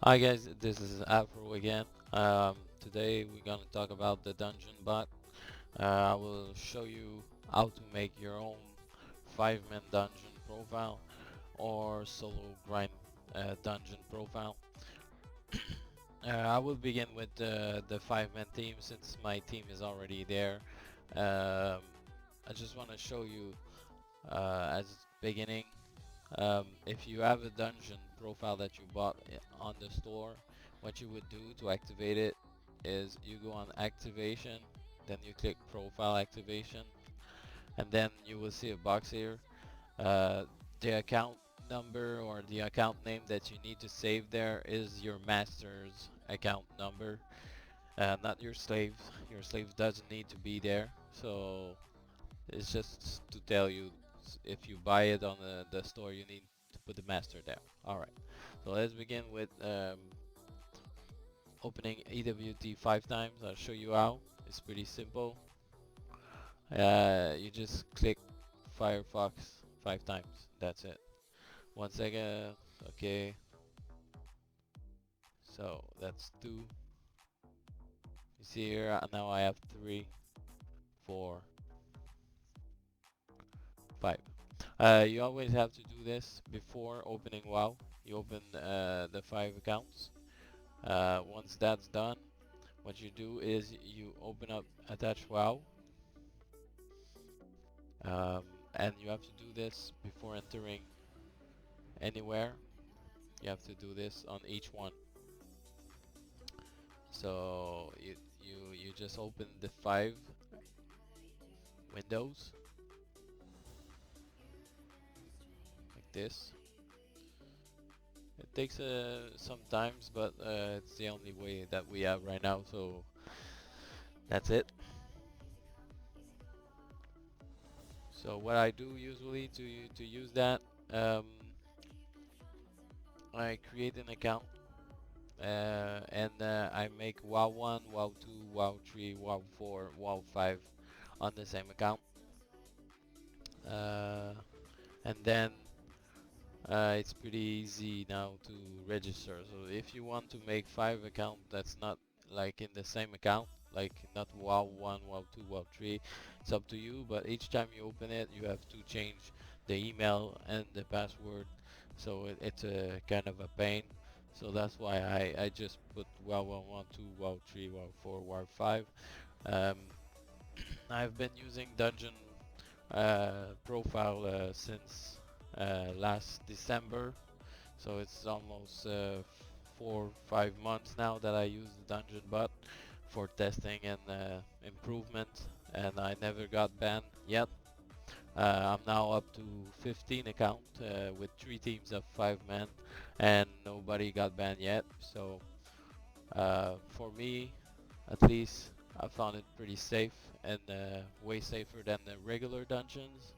Hi guys, this is Afro again. Today we're gonna talk about the dungeon bot. I will show you how to make your own 5-man dungeon profile or solo grind dungeon profile. I will begin with the 5-man team since my team is already there. Um, I just want to show you as beginning. If you have a dungeon profile that you bought on the store, what you would do to activate it is you go on activation, then you click profile activation, and then you will see a box here. Uh, the account number or the account name that you need to save there is your master's account number, not your slave. Your slave doesn't need to be there, so it's just to tell you, if you buy it on the store, you need to put the master there. Alright, so let's begin with opening EWT 5 times. I'll show you how. It's pretty simple. You just click Firefox 5 times. That's it. 1 second. Okay, so that's 2. You see here, now I have 3, 4, 5. You always have to do this before opening WoW. You open the 5 accounts. Once that's done, what you do is you open up attach WoW, um, and you have to do this before entering anywhere. You have to do this on each one. So you just open the 5 windows like this. It takes some times, but it's the only way that we have right now, so that's it. So what I do usually to use that, um, I create an account, and I make WoW 1, WoW 2, WoW 3, WoW 4, WoW 5 on the same account, uh, and then it's pretty easy now to register. So if you want to make 5 accounts that's not like in the same account, like not WoW 1, WoW 2, WoW 3, it's up to you, but each time you open it you have to change the email and the password, so it's a kind of a pain. So that's why I just put WoW 1, WoW 2, WoW 3, WoW 4, WoW 5. Um, I've been using Dungeon profile since last December, so it's almost 4 or 5 months now that I use the Dungeon bot for testing and improvement, and I never got banned yet. I'm now up to 15 account with 3 teams of 5 men, and nobody got banned yet. So for me, at least, I found it pretty safe and way safer than the regular dungeons.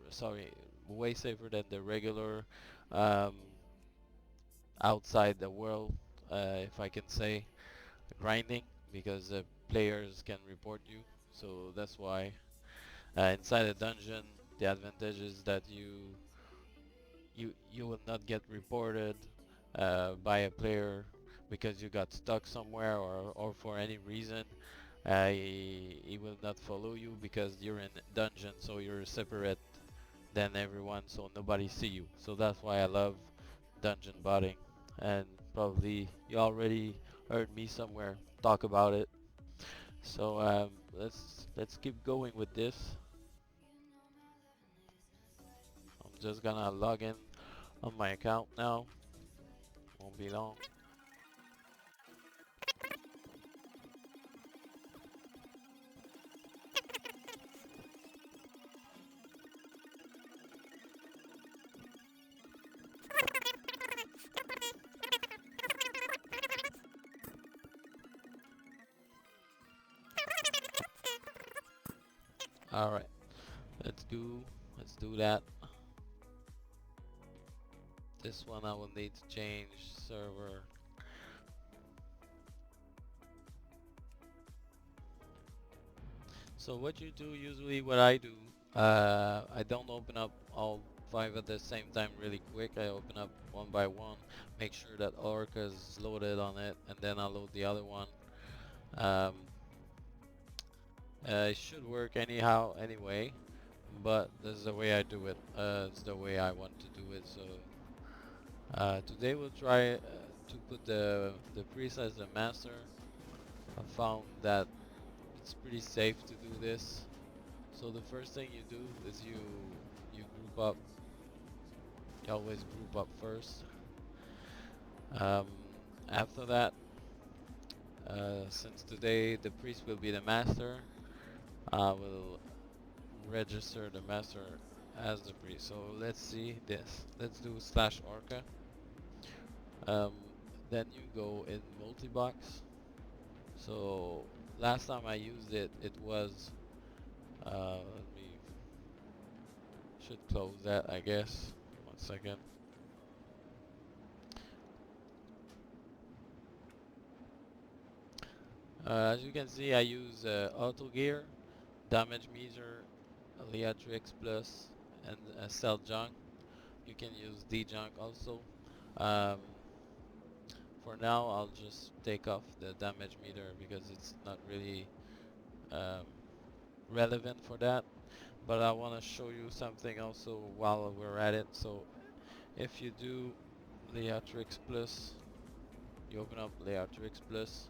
Sorry, way safer than the regular um, outside the world, if I can say, grinding, because players can report you. So that's why inside a dungeon, the advantage is that you will not get reported by a player because you got stuck somewhere, or for any reason. He will not follow you because you're in dungeon, so you're separate than everyone, so nobody see you. So that's why I love dungeon botting, and probably you already heard me somewhere talk about it. So let's keep going with this. I'm just gonna log in on my account now. Won't be long. All right, let's do that. This one I will need to change server. So what you do usually, what I do, I don't open up all 5 at the same time really quick. I open up one by one, make sure that Orca is loaded on it, and then I load the other one. Um, it should work anyhow anyway, but this is the way I do it. It's the way I want to do it. So today we'll try to put the priest as the master. I found that it's pretty safe to do this. So the first thing you do is you group up. You always group up first. Um, After that, since today the priest will be the master, I will register the master as the priest. So let's see this. Let's do slash orca. Um, then you go in multi-box. So last time I used it, it was let me should close that, I guess. 1 second. As you can see, I use auto gear, damage meter, Leatrix Plus, and cell junk. You can use D-Junk also. Um, for now, I'll just take off the damage meter because it's not really um, relevant for that. But I want to show you something also while we're at it. So if you do Leatrix Plus, you open up Leatrix Plus,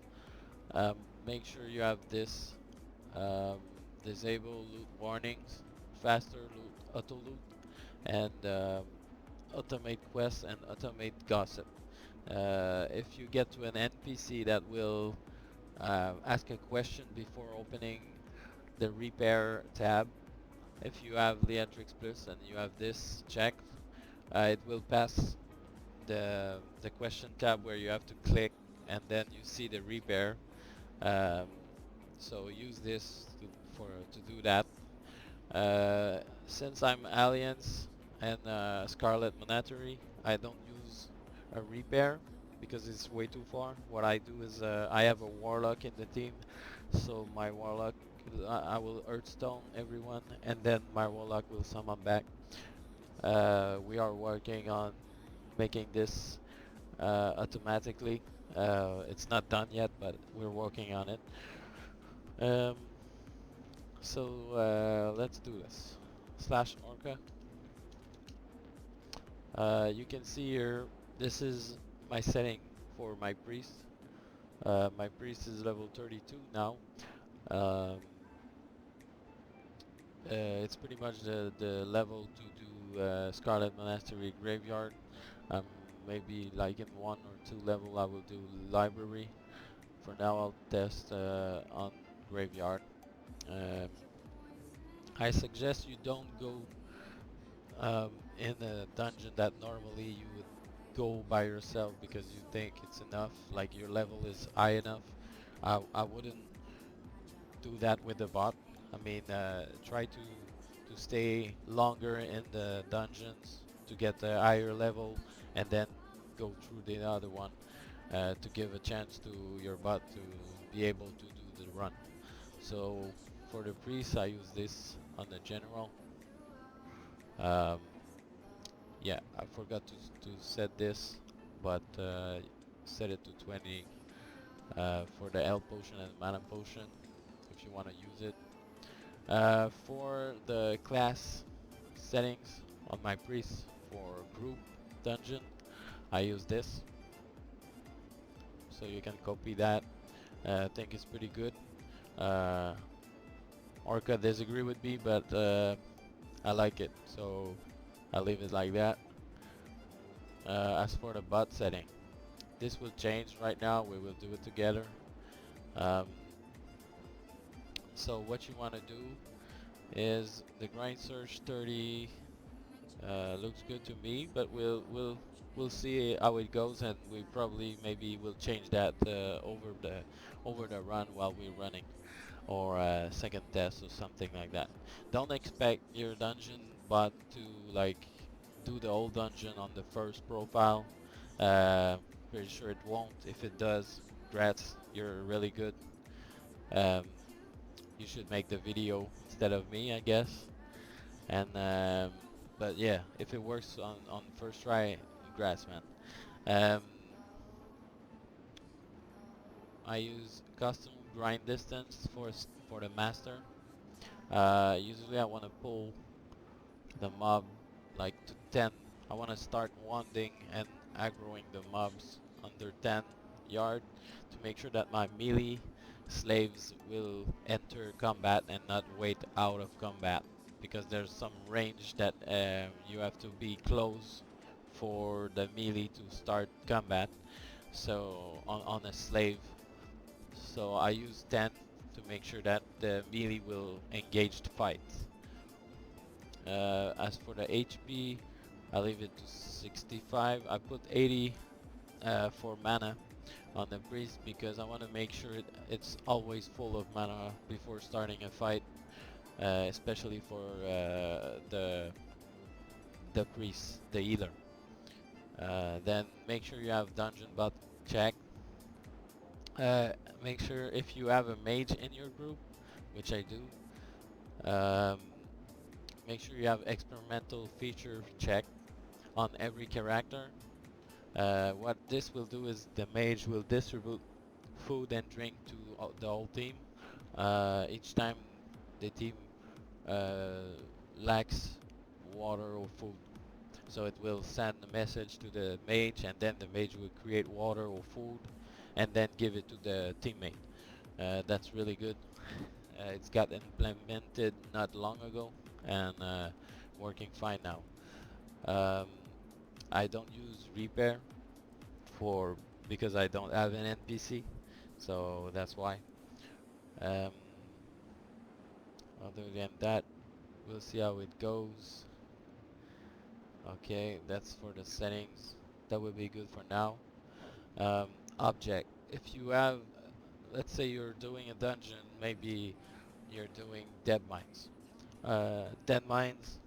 um, make sure you have this um, disable loot warnings, faster loot, auto loot, and automate quests and automate gossip. If you get to an NPC that will ask a question before opening the repair tab, if you have Leatrix Plus and you have this checked, it will pass the question tab where you have to click and then you see the repair. Um, so use this to do that. Since I'm Alliance and Scarlet Monastery, I don't use a repair because it's way too far. What I do is I have a Warlock in the team, so my Warlock, I will Earthstone everyone, and then my Warlock will summon back. We are working on making this automatically. It's not done yet, but we're working on it. Um, so let's do this. Slash Orca. You can see here, this is my setting for my priest. My priest is level 32 now. Um, it's pretty much the level to do Scarlet Monastery Graveyard. Maybe like in 1 or 2 level I will do Library. For now I'll test on Graveyard. Um, I suggest you don't go in a dungeon that normally you would go by yourself because you think it's enough, like your level is high enough. I wouldn't do that with the bot. I mean, try to stay longer in the dungeons to get the higher level and then go through the other one to give a chance to your bot to be able to do the run. So for the priest I use this on the general. Um, Yeah, I forgot to set this, but set it to 20 for the L potion and mana potion if you want to use it. For the class settings on my priest for group dungeon, I use this, so you can copy that. I think it's pretty good. Uh, Orca disagree with me, but I like it, so I leave it like that. As for the bot setting, this will change right now. We will do it together. Um, so what you want to do is the grind search 30 looks good to me, but we'll see how it goes, and we probably maybe will change that over the run while we're running, or second test or something like that. Don't expect your dungeon bot to like do the whole dungeon on the first profile. Pretty sure it won't. If it does, congrats, you're really good. Um, you should make the video instead of me, I guess. And But yeah, if it works on first try, grass, man. Um, I use custom grind distance for the master. Usually I want to pull the mob like to 10. I want to start wanding and aggroing the mobs under 10 yard to make sure that my melee slaves will enter combat and not wait out of combat, because there's some range that you have to be close for the melee to start combat, so on a slave. So I use 10 to make sure that the melee will engage the fight. As for the HP, I leave it to 65. I put 80 for mana on the priest because I want to make sure it's always full of mana before starting a fight, especially for the priest, the healer. Then make sure you have dungeon bot check. Uh, Make sure if you have a mage in your group, which I do, make sure you have experimental feature check on every character. What this will do is the mage will distribute food and drink to the whole team each time the team uh, lacks water or food. So it will send a message to the mage, and then the mage will create water or food and then give it to the teammate. That's really good. It's got implemented not long ago and working fine now. Um, I don't use repair for because I don't have an NPC, so that's why. Um, Other than that, we'll see how it goes. Okay, that's for the settings. That would be good for now. Um, Object. If you have, let's say you're doing a dungeon, maybe you're doing dead mines. Dead mines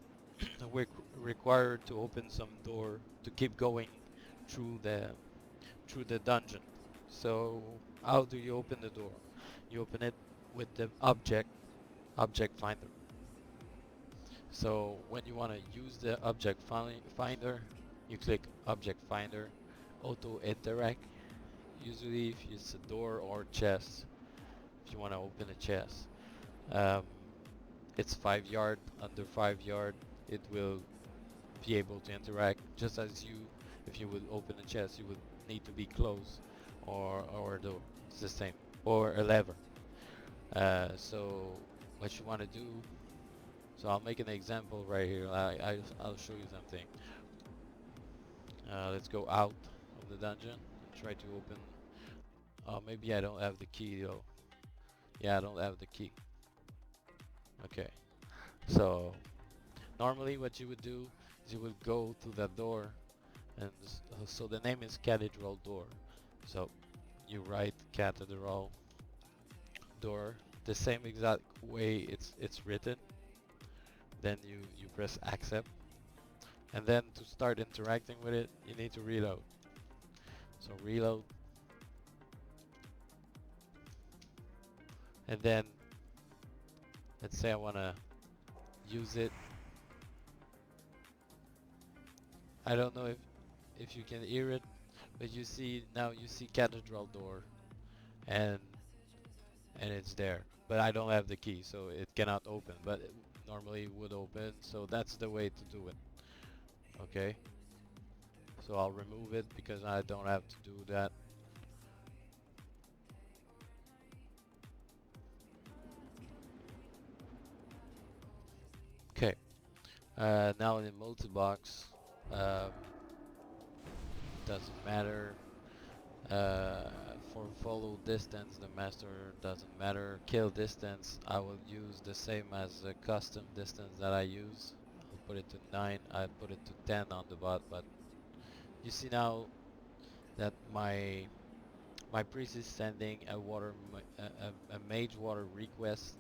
we're required to open some door to keep going through the dungeon. So how do you open the door? You open it with the object finder. So when you want to use the object finder, you click object finder, auto interact. Usually if it's a door or chest, if you want to open a chest, um, it's 5 yard. Under 5 yard, it will be able to interact just as you. If you would open a chest, you would need to be close, or a door. It's the same, or a lever. So what you want to do, so I'll make an example right here. I'll show you something. Let's go out of the dungeon and try to open. Maybe I don't have the key though. Yeah, I don't have the key. Okay, so normally what you would do is you would go to the door, and so the name is Cathedral Door. So you write Cathedral Door the same exact way it's written. Then you press accept, and then to start interacting with it, you need to reload. So reload, and then let's say I want to use it. I don't know if you can hear it, but you see now, you see Cathedral Door, and it's there. But I don't have the key, so it cannot open. But it normally it would open, so that's the way to do it. Okay. So I'll remove it because I don't have to do that. Okay. Now in multi-box, um, doesn't matter. For follow distance, the master doesn't matter. Kill distance, I will use the same as the custom distance that I use. I'll put it to 9. I put it to 10 on the bot, but you see now that my priest is sending a mage water request,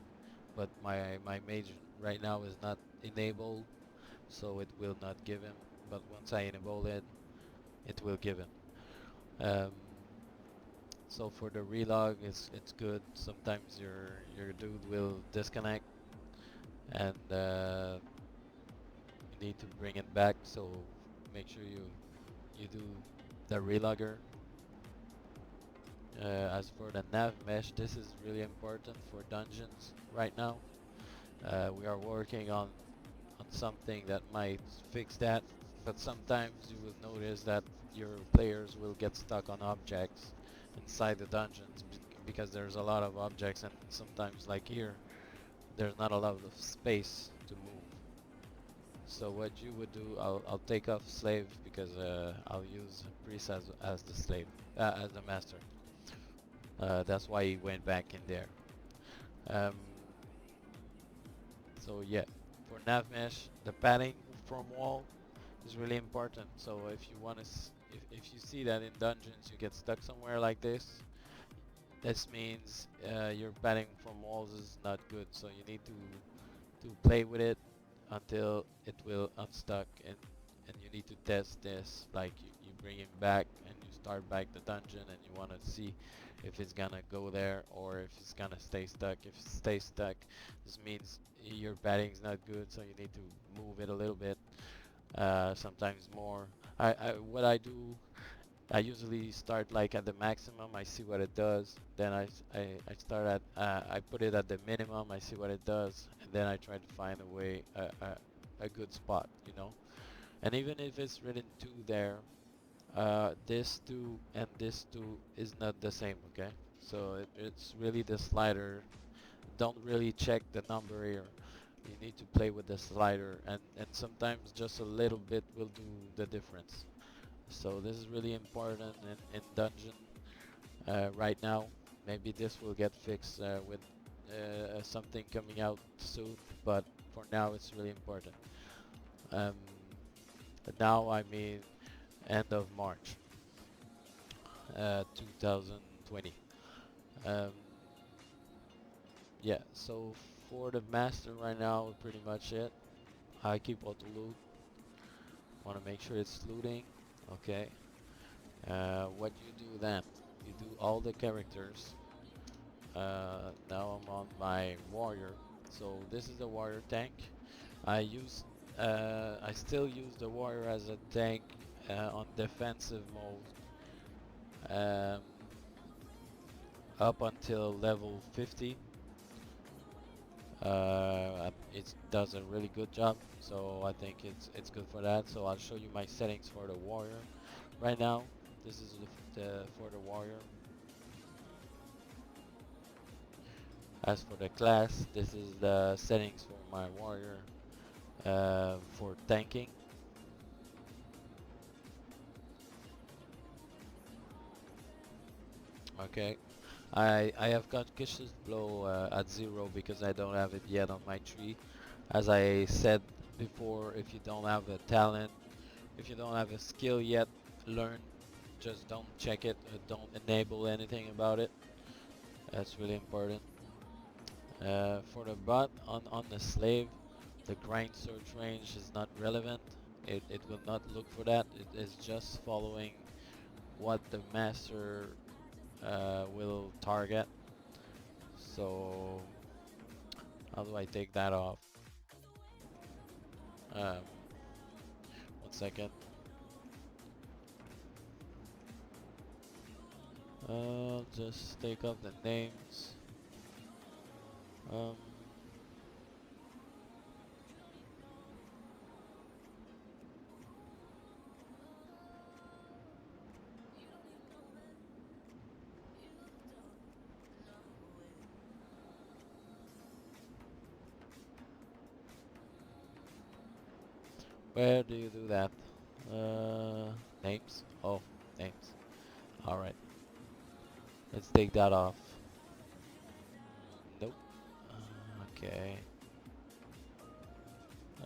but my mage right now is not enabled, so it will not give him. But once I enable it, it will give him. Um, so for the relog, it's good. Sometimes your dude will disconnect, and need to bring it back, so make sure you do the relogger. As for the nav mesh, this is really important for dungeons right now. We are working on something that might fix that, but sometimes you will notice that your players will get stuck on objects inside the dungeons because there's a lot of objects, and sometimes, like here, there's not a lot of space to move. So what you would do, I'll take off slave because I'll use priest as the slave, as the master. That's why he went back in there. Um, so yeah, for nav mesh, the padding from wall is really important. So if you want to, if you see that in dungeons you get stuck somewhere like this means your padding from walls is not good. So you need to play with it until it will unstuck, and you need to test this. Like you bring him back and you start back the dungeon, and you want to see if it's gonna go there or if it's gonna stay stuck. If it stays stuck, this means your padding's not good, so you need to move it a little bit. Sometimes more. What I do, I usually start like at the maximum. I see what it does. Then I start at I put it at the minimum. I see what it does, and then I try to find a way a good spot, you know. And even if it's written two there, this two and this two is not the same. Okay, so it's really the slider. Don't really check the number here. You need to play with the slider, and sometimes just a little bit will do the difference. So this is really important in dungeon right now. Maybe this will get fixed with something coming out soon, but for now it's really important. Um, Now I mean end of March 2020. Um, yeah, so for the master right now, pretty much it. I keep auto loot. Want to make sure it's looting. Okay. What you do then? You do all the characters. Now I'm on my warrior. So this is the warrior tank. I still use the warrior as a tank on defensive mode up until level 50. It does a really good job, so I think it's good for that. So I'll show you my settings for the warrior. Right now, this is the for the warrior. As for the class, this is the settings for my warrior for tanking. Okay, I have got Kish's blow at 0 because I don't have it yet on my tree. As I said before, if you don't have a talent, if you don't have a skill yet, learn. Just don't check it, don't enable anything about it. That's really important. For the bot on the slave, the grind search range is not relevant. It will not look for that. It is just following what the master will target. So how do I take that off? Um, 1 second. Just take off the names. Um, where do you do that? Names? Oh, names. Alright, let's take that off. Nope. Okay.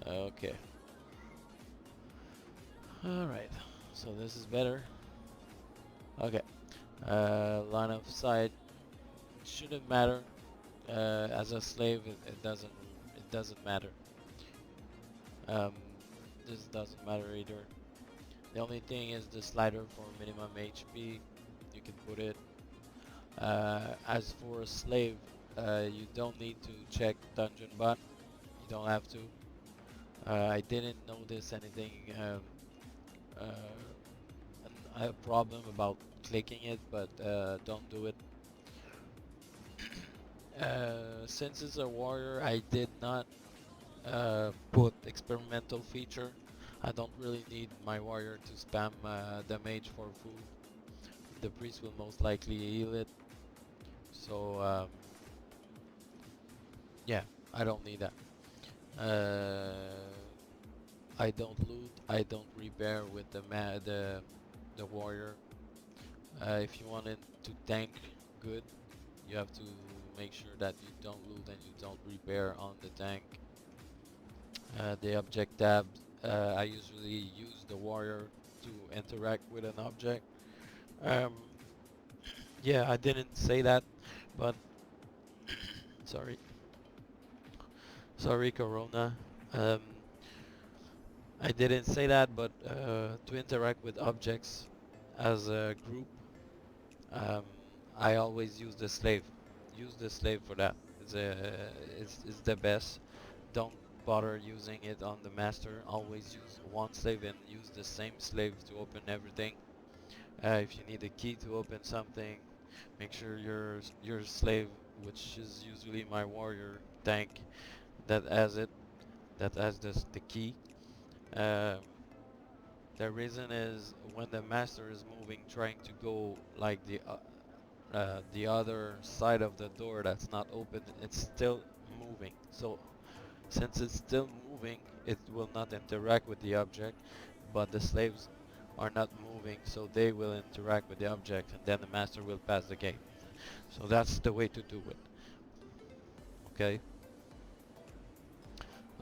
Okay. Alright, so this is better. Okay. Line of sight shouldn't matter. As a slave, it doesn't matter. Um, this doesn't matter either. The only thing is the slider for minimum HP. You can put it. As for a slave, you don't need to check dungeon bot. You don't have to. I didn't notice anything a problem about clicking it, but don't do it. Since it's a warrior, I did not put experimental feature. I don't really need my warrior to spam the mage for food. The priest will most likely heal it. So yeah, I don't need that. I don't loot. I don't repair with the warrior. If you want it to tank good, you have to make sure that you don't loot and you don't repair on the tank. The object tab, I usually use the warrior to interact with an object. Um, yeah, I didn't say that, but sorry, sorry, Corona. Um, I didn't say that, but to interact with objects as a group, um, I always use the slave. Use the slave for that. It's the best. Don't bother using it on the master. Always use one slave and use the same slave to open everything. If you need a key to open something, make sure your slave, which is usually my warrior tank, that has it, that has the key. Um, the reason is when the master is moving, trying to go like the other side of the door that's not open, it's still moving. So since it's still moving, it will not interact with the object, but the slaves are not moving, so they will interact with the object, and then the master will pass the gate. So that's the way to do it. Okay.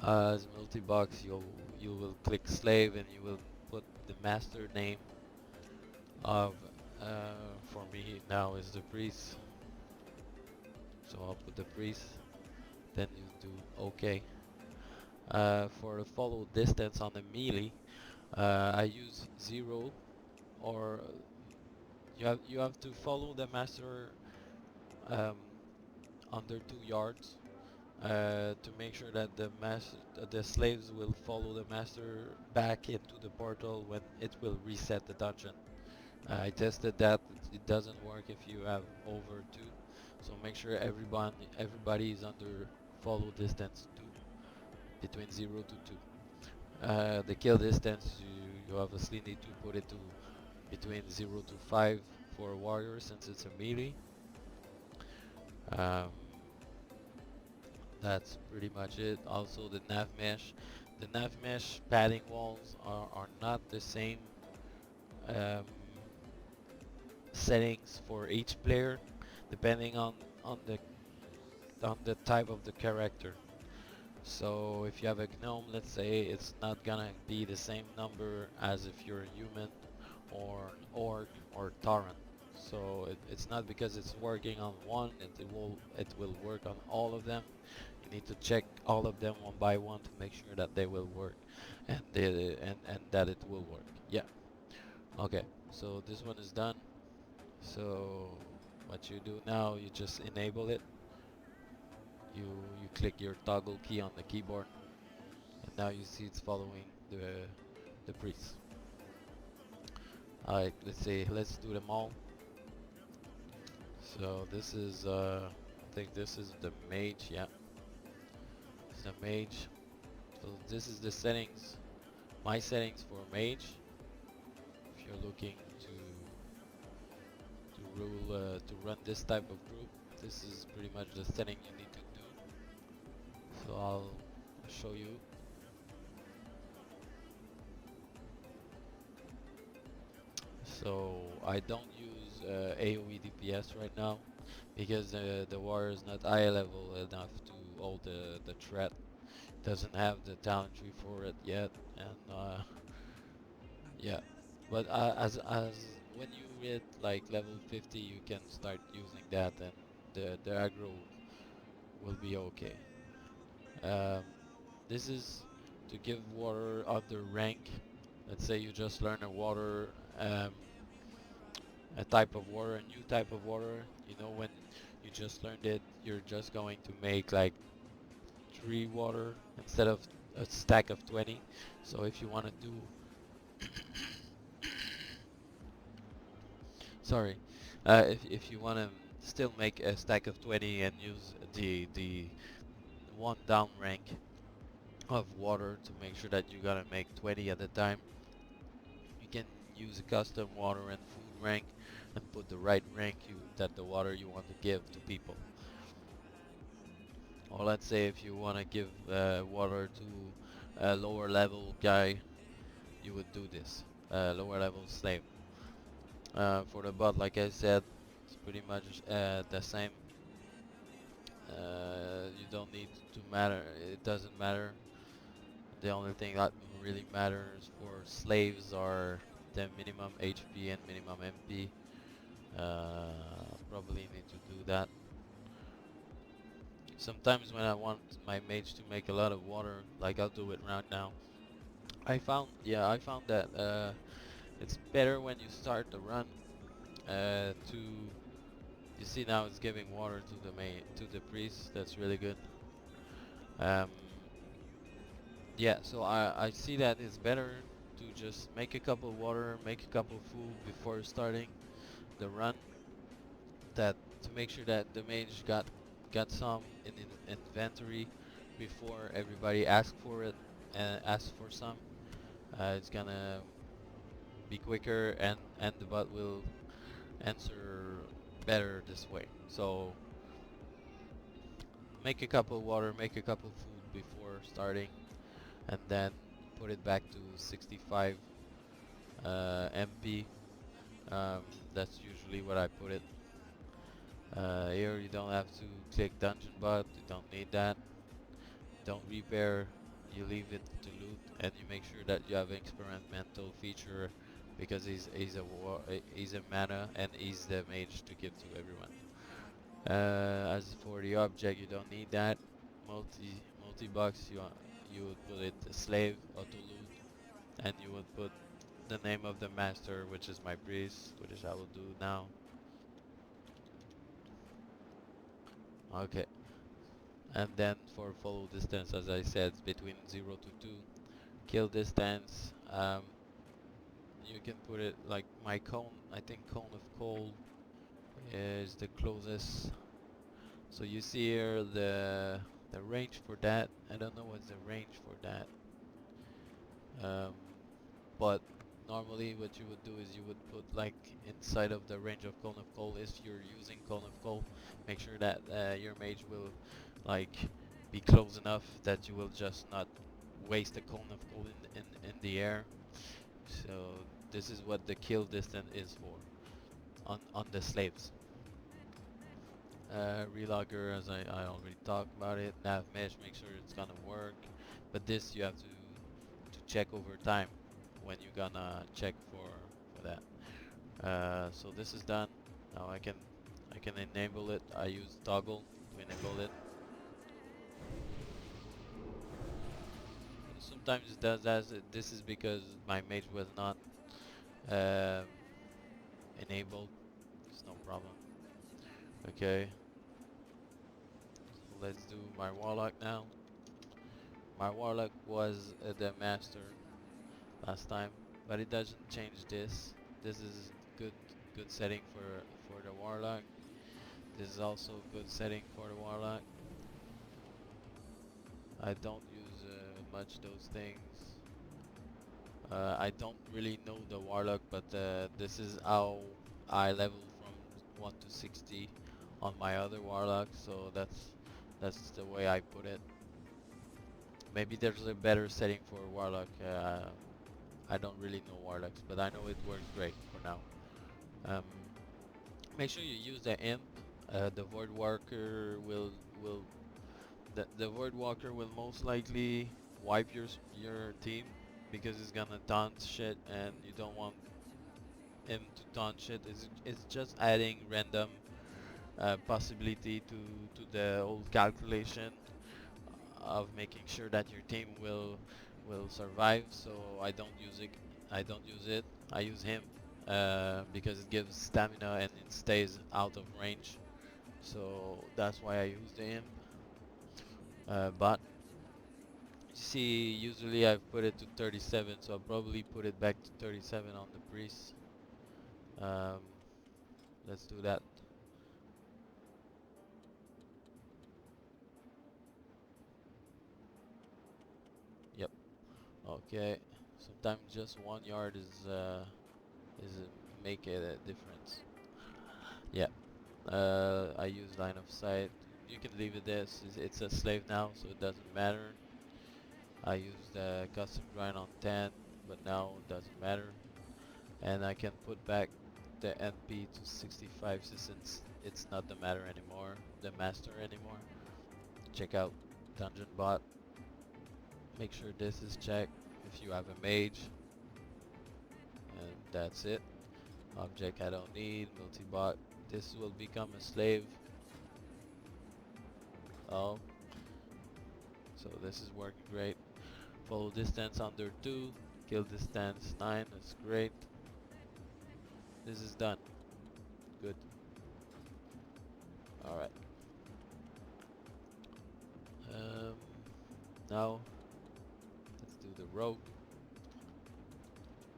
As multi-box, you will click slave, and you will put the master name of. For me now is the priest, so I'll put the priest. Then you do OK. For the follow distance on the melee, I use 0, or you have to follow the master um, under 2 yards to make sure that the slaves will follow the master back into the portal when it will reset the dungeon. I tested that; it doesn't work if you have over 2. So make sure everybody is under follow distance 2, between 0 to 2. The kill distance you obviously need to put it to between 0 to 5 for a warrior since it's a melee. Um, that's pretty much it. Also the nav mesh. The nav mesh padding walls are not the same um, settings for each player depending on the on the type of the character. So if you have a gnome, let's say, it's not gonna be the same number as if you're a human or an orc or Tauren. So it's not because it's working on one, it will work on all of them. You need to check all of them one by one to make sure that they will work, and that it will work. Yeah. Okay. So this one is done. So what you do now, you just enable it. You you click your toggle key on the keyboard, and now you see it's following the priest. Alright, let's do them all. So this is I think this is the mage, yeah. It's the mage. So this is the settings, my settings for mage. If you're looking to run this type of group, this is pretty much the setting you need to do. So I'll show you. So I don't use AoE DPS right now because the warrior is not high level enough to hold the threat. Doesn't have the talent tree for it yet, and yeah. But as when you hit like level 50, you can start using that, and the aggro will be okay. Um, this is to give water other rank. Let's say you just learn a water, a type of water, a new type of water. You know, when you just learned it, you're just going to make like 3 water instead of a stack of 20. So if you want to do, sorry, if you want to still make a stack of 20 and use the one down rank of water to make sure that you gotta make 20 at a time, you can use a custom water and food rank and put the right rank that the water you want to give to people. Or let's say if you want to give water to a lower level guy, you would do this. Lower level slave. For the bot, like I said, it's pretty much the same. You don't need to matter. It doesn't matter. The only thing that really matters for slaves are the minimum HP and minimum MP. Probably need to do that. Sometimes when I want my mage to make a lot of water, like I'll do it right now. I found that it's better when you start the run to. You see now it's giving water to the priest. That's really good. Um, yeah, so I see that it's better to just make a cup of water, make a cup of food before starting the run. That to make sure that the mage got some in inventory before everybody asks for it and asks for some. It's gonna be quicker and the bot will answer better this way. So make a cup of water, make a cup of food before starting, and then put it back to 65 MP. That's usually what I put it. Here you don't have to click dungeon bot, you don't need that. Don't repair, you leave it to loot, and you make sure that you have experimental feature because he's a mana and he's the mage to give to everyone. As for the object, you don't need that. Multi box, you would put it slave auto loot, and you would put the name of the master, which is my priest, which I will do now. Okay, and then for follow distance, as I said, it's between 0 to 2. Kill distance, you can put it like my cone. I think cone of cold is the closest. So you see here the range for that. I don't know what's the range for that. Um, but normally what you would do is you would put like inside of the range of cone of cold. If you're using cone of cold, make sure that your mage will like be close enough that you will just not waste a cone of cold in the air. So this is what the kill distance is for on the slaves. Relogger, as I already talked about it. Nav mesh, make sure it's gonna work. But this you have to check over time when you're gonna check for that. So this is done. Now I can enable it. I use toggle to enable it. Sometimes it does that. This is because my mage was not um, enabled. It's no problem. Okay, so let's do my warlock now. My warlock was the master last time, but it doesn't change this. This is good setting for the warlock. This is also good setting for the warlock. I don't use much those things. I don't really know the warlock, but this is how I level from 1 to 60 on my other warlock, so that's the way I put it. Maybe there's a better setting for warlock. I don't really know warlocks, but I know it works great for now. Um, Make sure you use the imp. The void walker will the void walker will most likely wipe your team because it's gonna taunt shit, and you don't want him to taunt shit. It's just adding random possibility to the old calculation of making sure that your team will survive. So I don't use it. I don't use it. I use him because it gives stamina and it stays out of range. So that's why I use the imp. But see usually I put it to 37, so I'll probably put it back to 37 on the priest. Um, let's do that. Yep. Okay. Sometimes just 1 yard make it a difference. Yeah. I use line of sight. You can leave it there. It's a slave now, so it doesn't matter. I used custom grind on 10, but now it doesn't matter. And I can put back the NP to 65 since it's not the matter anymore, the master anymore. Check out Dungeon Bot. Make sure this is checked if you have a mage. And that's it. Object I don't need, multi-bot. This will become a slave. Oh, so this is working great. Follow distance under 2, kill distance 9, that's great. This is done. Good. Alright. Now, let's do the rogue.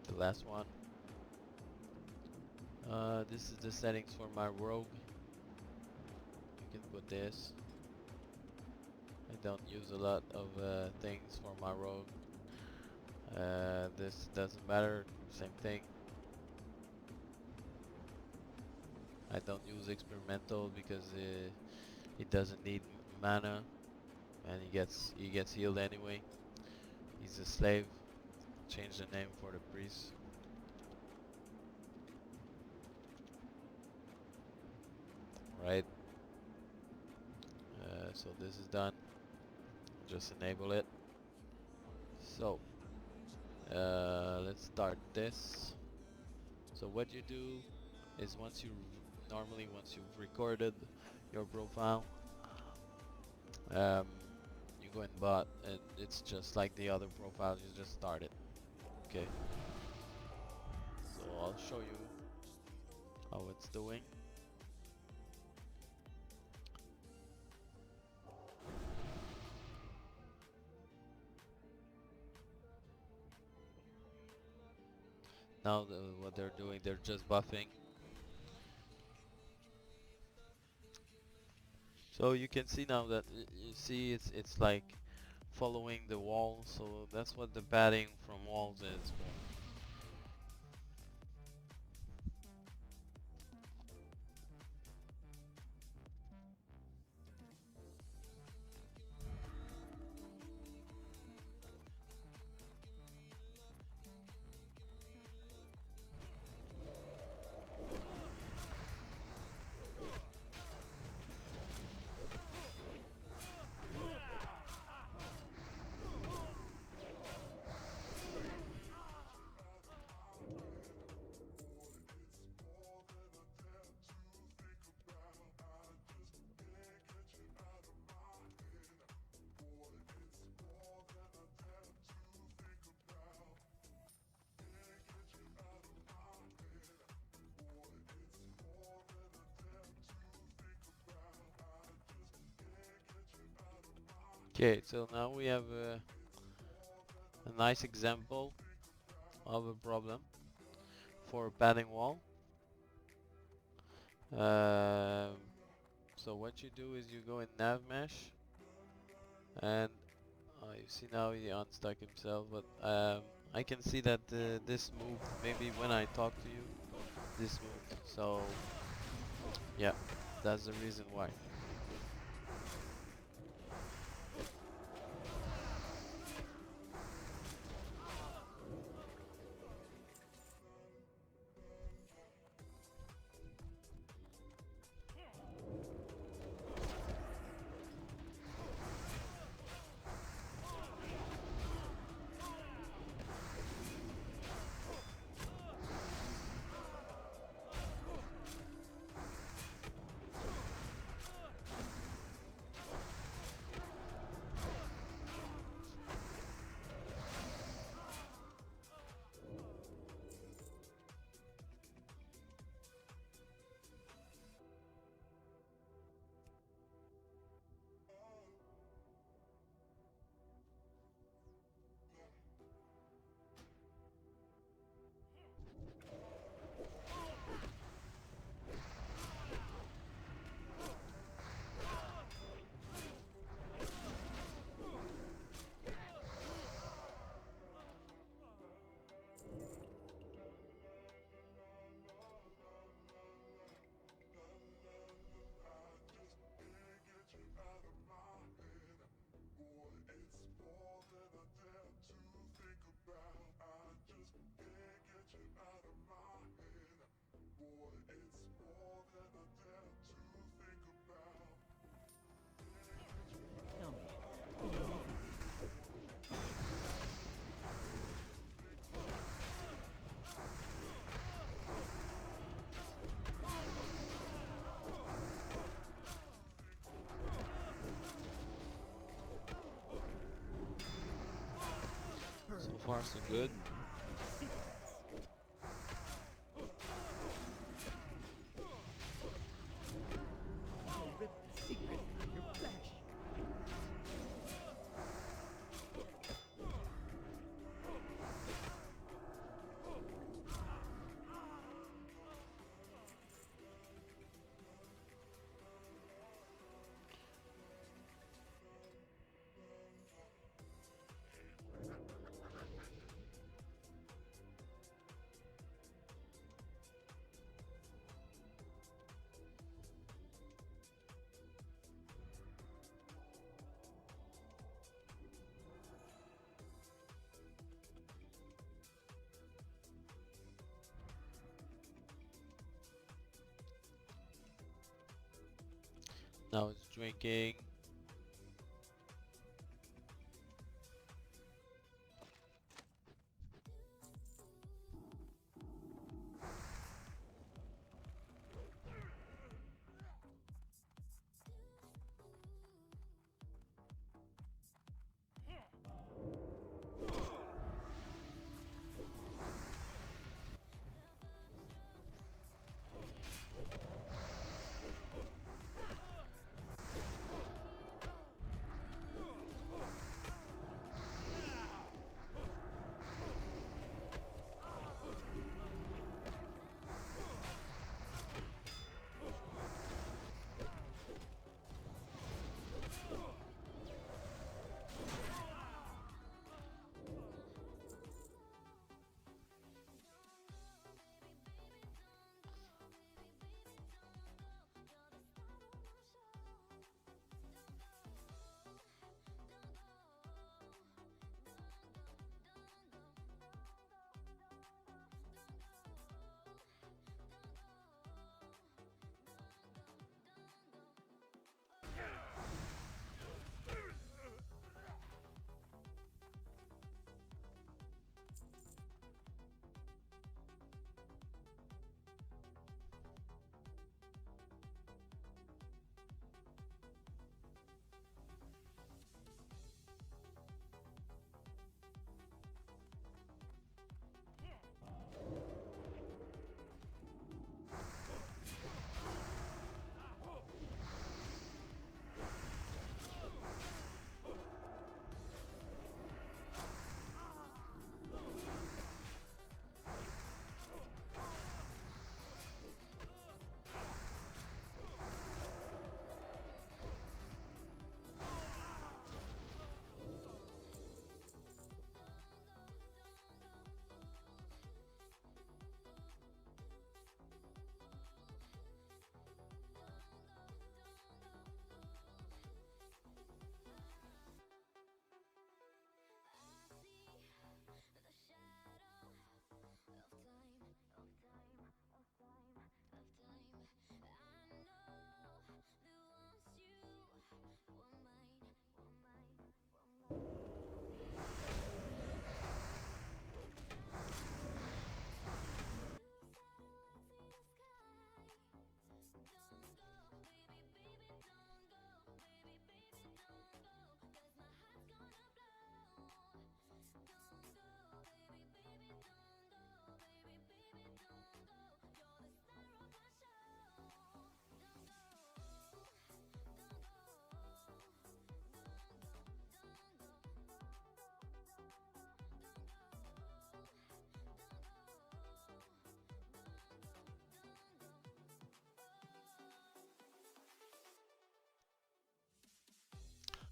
The last one. This is the settings for my rogue. You can put this. I don't use a lot of things for my rogue. This doesn't matter, same thing. I don't use experimental because he doesn't need mana, and he gets healed anyway. He's a slave. Change the name for the priest. Right. So this is done. Just enable it. So let's start this. So what you do is once you've recorded your profile, you go in bot, and it's just like the other profiles. You just start it. Okay. So I'll show you how it's doing. Now what they're doing, they're just buffing. So you can see now that you see it's like following the wall. So that's what the padding from walls is for. Okay, so now we have a nice example of a problem for a padding wall. So what you do is you go in nav mesh, and you see now he unstuck himself, but I can see that this moved. Maybe when I talk to you, this moved. So yeah, that's the reason why. far so good. Now it's drinking.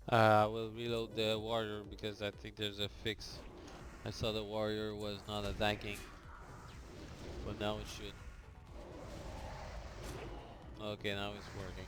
I will reload the warrior because I think there's a fix. I saw the warrior was not attacking, but now it should. Okay, now it's working.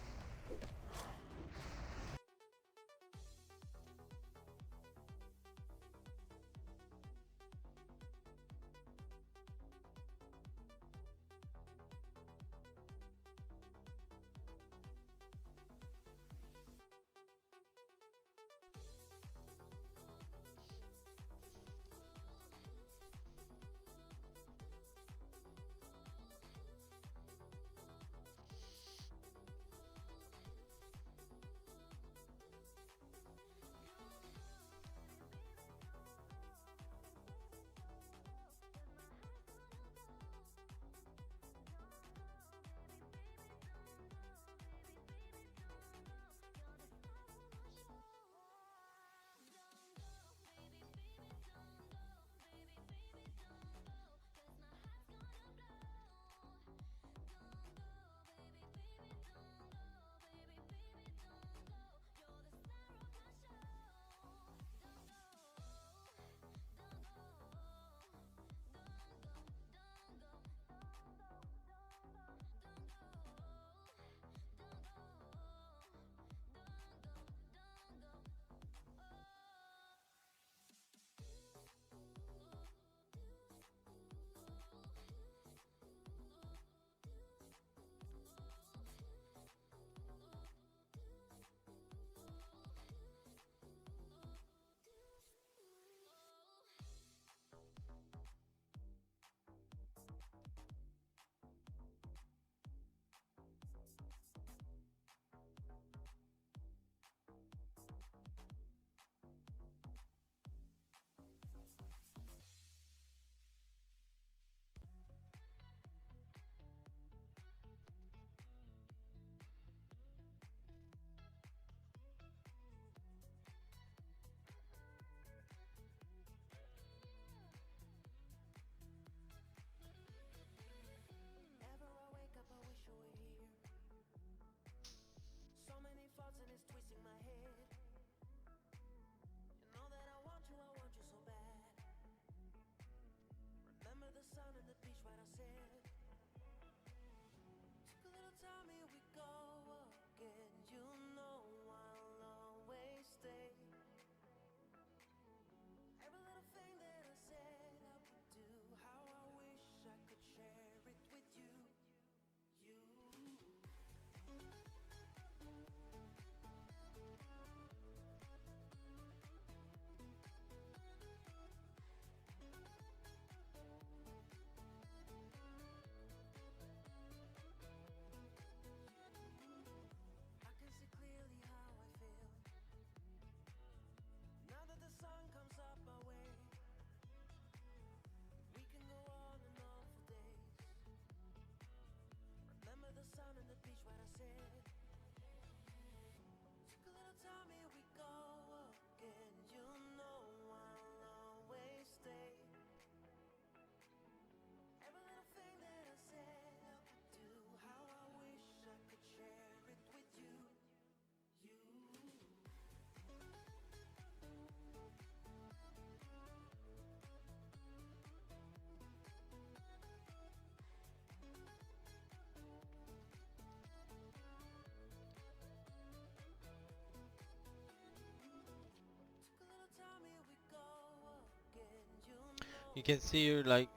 You can see here, like,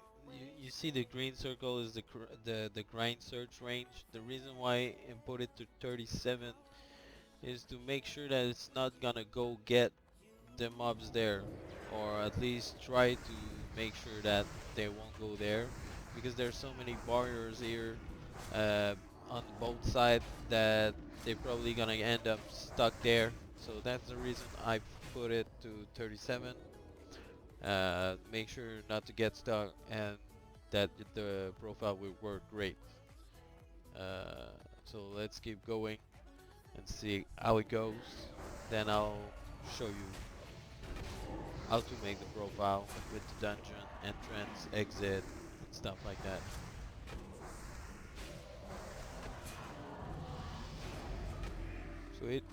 you see the green circle is the grind search range. The reason why I put it to 37 is to make sure that it's not gonna go get the mobs there, or at least try to make sure that they won't go there, because there's so many barriers here uh, on both sides that they're probably gonna end up stuck there. So that's the reason I put it to 37. Make sure not to get stuck, and that the profile will work great. Uh, so let's keep going and see how it goes. Then I'll show you how to make the profile with the dungeon, entrance, exit, and stuff like that. Sweet.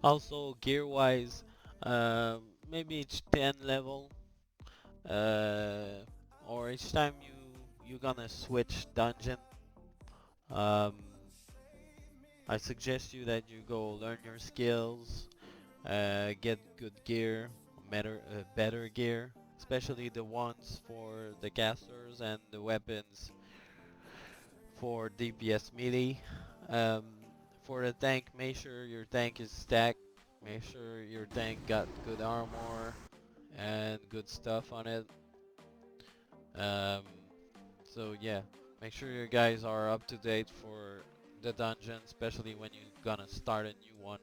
Also, gear wise, maybe it's 10 level, uh, or each time you're gonna switch dungeon. Um, I suggest you that you go learn your skills, get good gear, better gear, especially the ones for the casters and the weapons for DPS melee. Um, for the tank, make sure your tank is stacked. Make sure your tank got good armor and good stuff on it. Um, so yeah, make sure your guys are up to date for the dungeon, especially when you're gonna start a new one.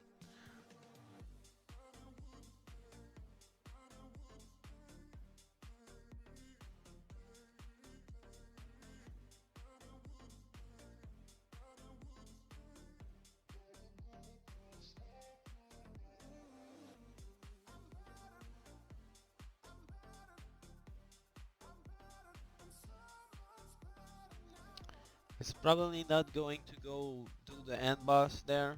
It's probably not going to go do the end boss there.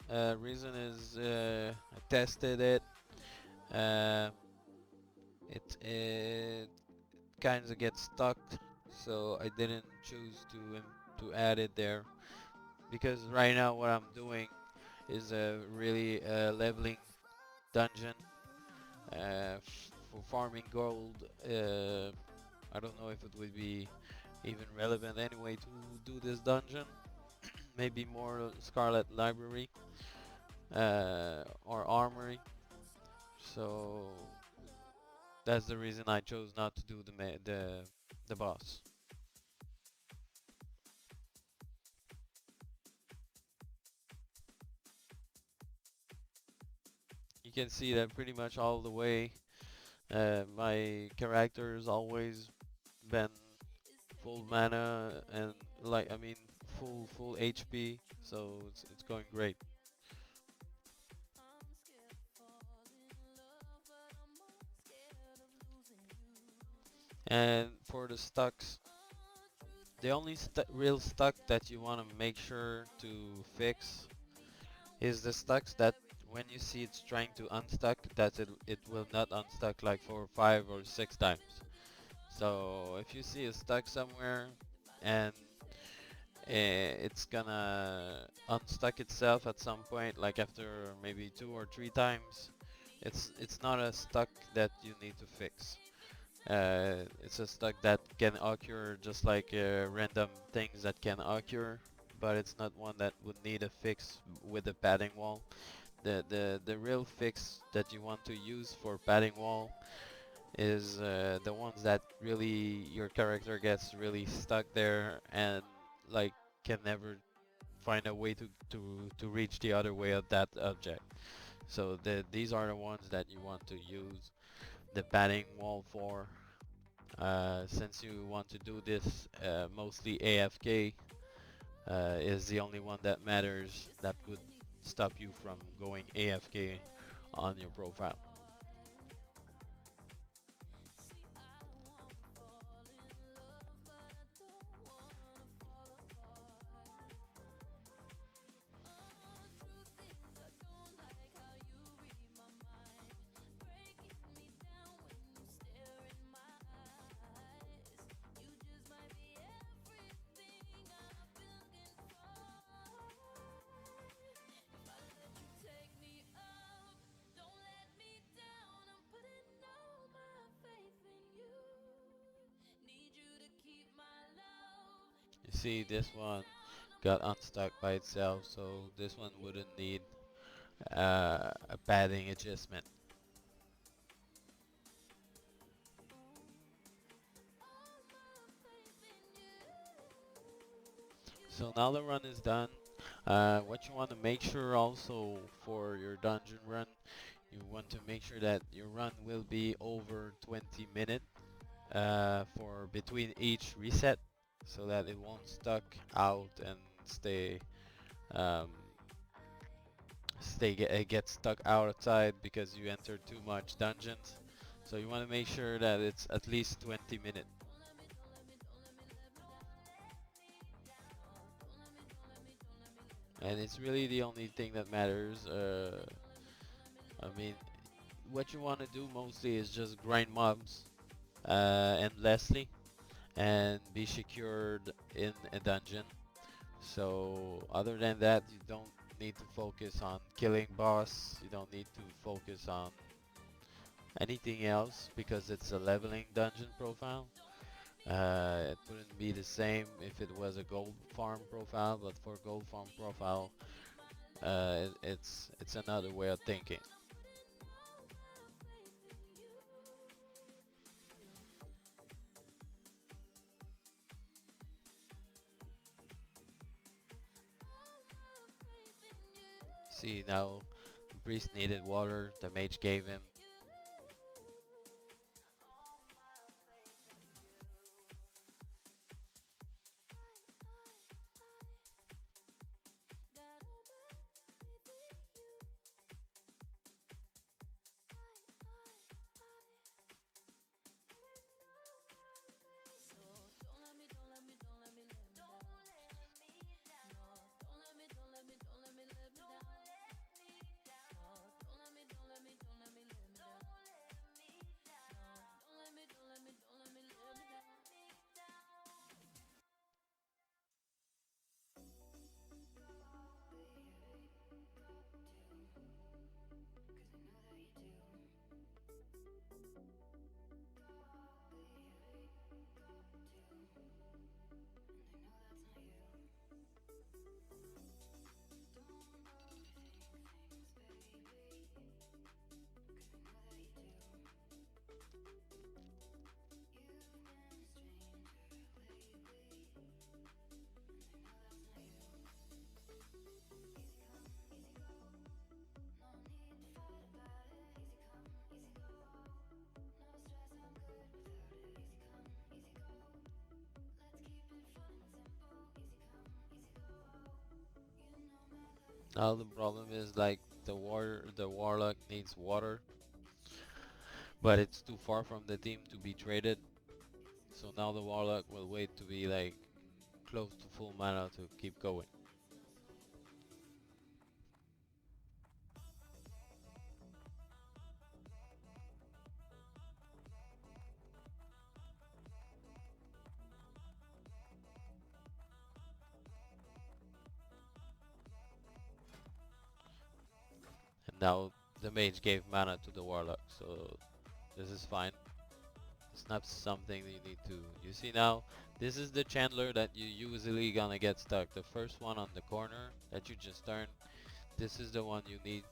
Reason is I tested it. Uh, it kind of gets stuck, so I didn't choose to add it there, because right now what I'm doing is a really leveling dungeon for farming gold. I don't know if it would be even relevant anyway to do this dungeon. Maybe more Scarlet Library or Armory. So that's the reason I chose not to do the boss. You can see that pretty much all the way. My character's always been full mana and, like, I mean, full HP, so it's going great. And for the stocks, the only real stock that you want to make sure to fix is the stocks that when you see it's trying to unstuck, that it will not unstuck like for 5 or 6 times. So if you see a stuck somewhere and it's gonna unstuck itself at some point, like after maybe 2 or 3 times, it's not a stuck that you need to fix. It's a stuck that can occur just like random things that can occur, but it's not one that would need a fix with a padding wall. The real fix that you want to use for padding wall is the ones that really your character gets really stuck there and like can never find a way to reach the other way of that object. So these are the ones that you want to use the padding wall for. Since you want to do this mostly AFK, is the only one that matters that would stop you from going AFK on your profile. You see this one got unstuck by itself, so this one wouldn't need a padding adjustment. So now the run is done. What you want to make sure also for your dungeon run, you want to make sure that your run will be over 20 minutes for between each reset, so that it won't stuck out and um, get stuck outside because you entered too much dungeons. So you want to make sure that it's at least 20 minutes. And it's really the only thing that matters. I mean, what you want to do mostly is just grind mobs endlessly and be secured in a dungeon. So other than that, you don't need to focus on killing boss. You don't need to focus on anything else because it's a leveling dungeon profile. It wouldn't be the same if it was a gold farm profile, but for gold farm profile, it's another way of thinking. See now, the priest needed water. The mage gave him. Now the problem is like the Warlock needs water, but it's too far from the team to be traded. So now the Warlock will wait to be like close to full mana to keep going. And now the Mage gave mana to the Warlock, so this is fine. It's not something that you need to... You see now, this is the Chandler that you usually gonna get stuck. The first one on the corner that you just turned, this is the one you need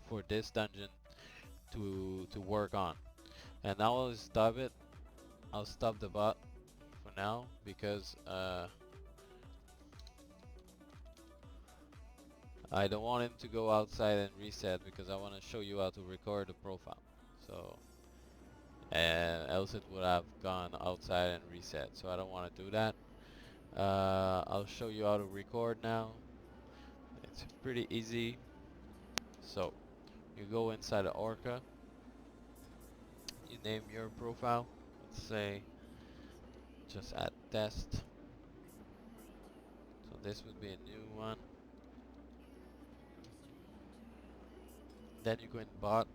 for this dungeon to work on. And now I'll stop it. I'll stop the bot for now because I don't want him to go outside and reset because I want to show you how to record the profile. So else it would have gone outside and reset. So I don't want to do that. I'll show you how to record now. It's pretty easy. So you go inside the Orca. You name your profile. Let's say just add test. So this would be a new one. Then you go in bot.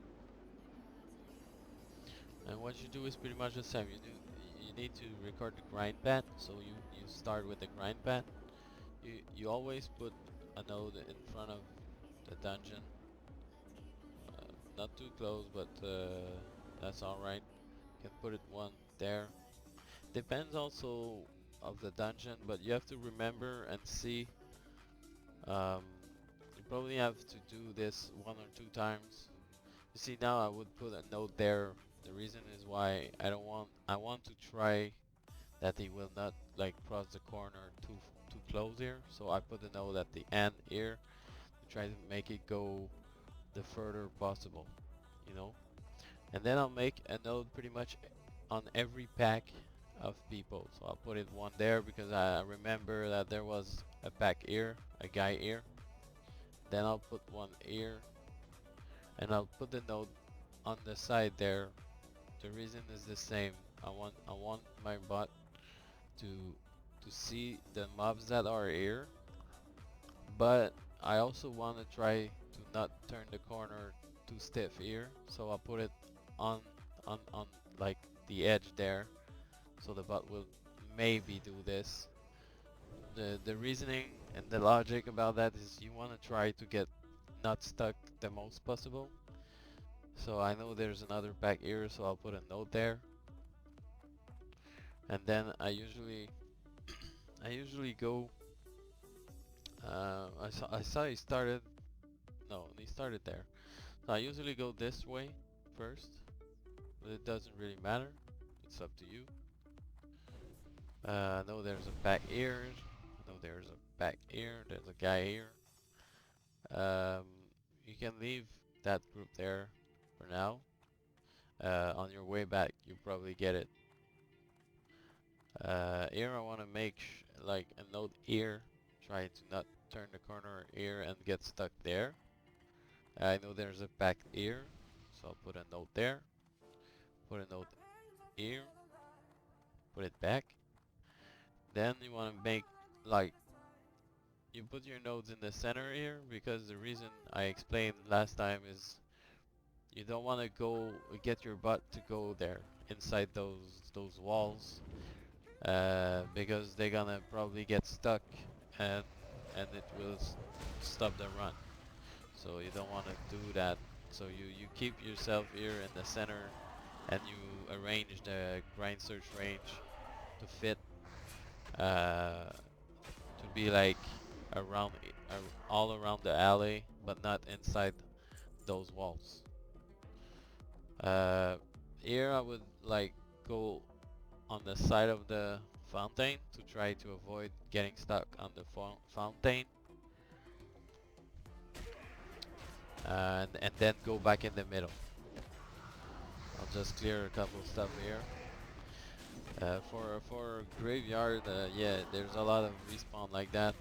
And what you do is pretty much the same. You need to record the grind pad. So you start with the grind pad. You always put a node in front of the dungeon. Not too close, but that's alright. You can put it one there. Depends also of the dungeon, but you have to remember and see. You probably have to do this 1 or 2 times. You see now I would put a note there. The reason is why I want to try that he will not like cross the corner too close here. So I put a note at the end here to try to make it go the further possible, you know. And then I'll make a note pretty much on every pack of people. So I'll put it one there because I remember that there was a pack here, a guy here. Then I'll put one here, and I'll put the note on the side there. The reason is the same. I want my bot to see the mobs that are here, but I also want to try to not turn the corner too stiff here. So I'll put it on on like the edge there, so the bot will maybe do this. The reasoning and the logic about that is you want to try to get not stuck the most possible. So I know there's another pack here, so I'll put a note there. And then I usually go. I saw he started. No, he started there. So I usually go this way first, but it doesn't really matter. It's up to you. I know there's a pack here. I know there's a pack here. There's a guy here. Um, you can leave that group there for now. On your way back, you probably get it. Here I want to make like a note here, try to not turn the corner here and get stuck there. I know there's a pack here, so I'll put a note there. Put a note here. Put it back. Then you want to make like you put your nodes in the center here because the reason I explained last time is you don't want to go get your butt to go there inside those walls because they're gonna probably get stuck and it will stop the run. So you don't want to do that. So you keep yourself here in the center and you arrange the grind search range to fit to be like around all around the alley, but not inside those walls. Here I would like go on the side of the fountain to try to avoid getting stuck on the fountain, and then go back in the middle. I'll just clear a couple stuff here. For graveyard, yeah, there's a lot of respawn like that.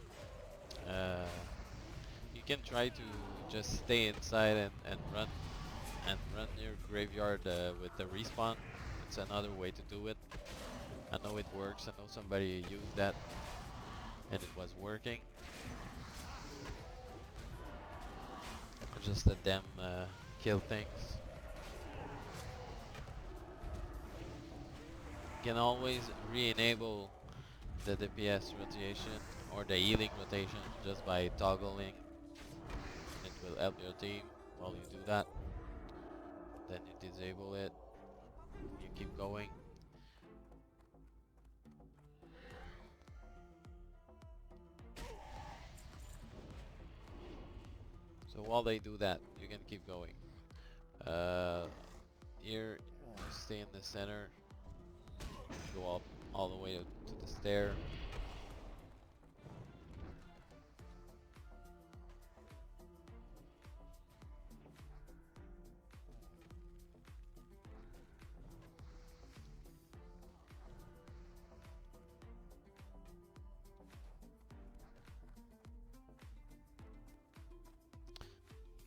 You can try to just stay inside and run your graveyard with the respawn. It's another way to do it. I know it works. I know somebody used that and it was working. Just let them kill things. You can always re-enable the DPS rotation or the healing rotation just by toggling. It will help your team while you do that. Then you disable it. You keep going. So while they do that, you can keep going. Here, you stay in the center. Go up all the way to the stair.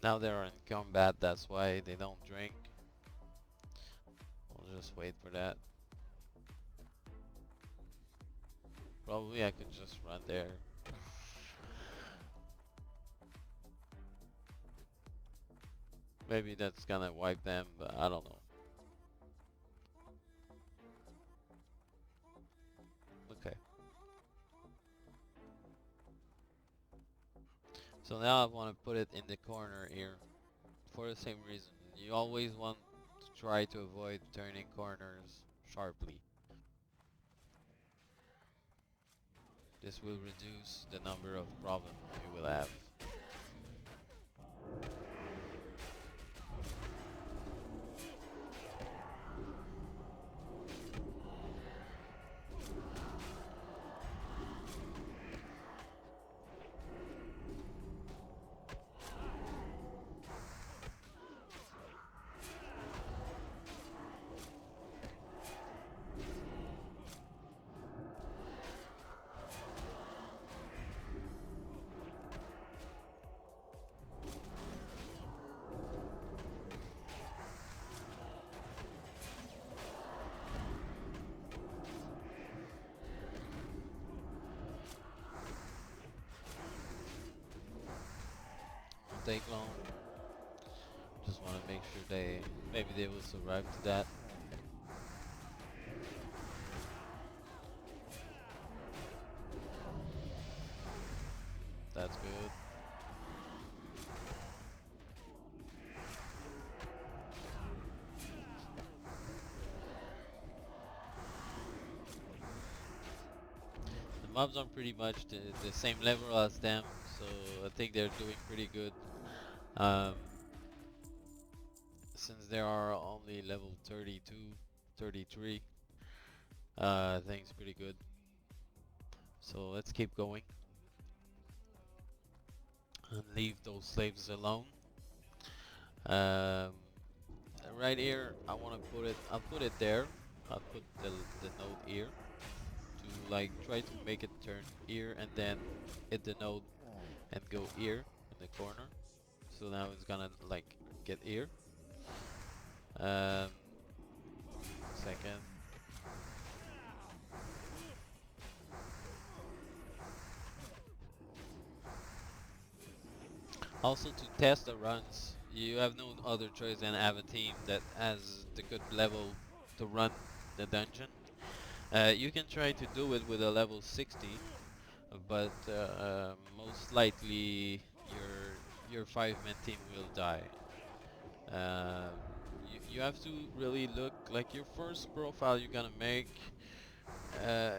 Now they're in combat, that's why they don't drink. We'll just wait for that. Probably I could just run there. Maybe that's gonna wipe them, but I don't know. Okay. So now I want to put it in the corner here. For the same reason. You always want to try to avoid turning corners sharply. This will reduce the number of problems you will have. Won't take long. Just want to make sure maybe they will survive to that. That's good. The mobs are pretty much the same level as them, so I think they're doing pretty good. Since they are only level 32, 33, I think it's pretty good. So let's keep going and leave those slaves alone. Right here, I want to put it. I'll put it there. I'll put the node here to like try to make it turn here and then hit the node and go here in the corner. So now it's gonna like get here. Second. Also to test the runs, you have no other choice than have a team that has the good level to run the dungeon. You can try to do it with a level 60, but most likely your 5-man team will die. You have to really look like your first profile you're gonna make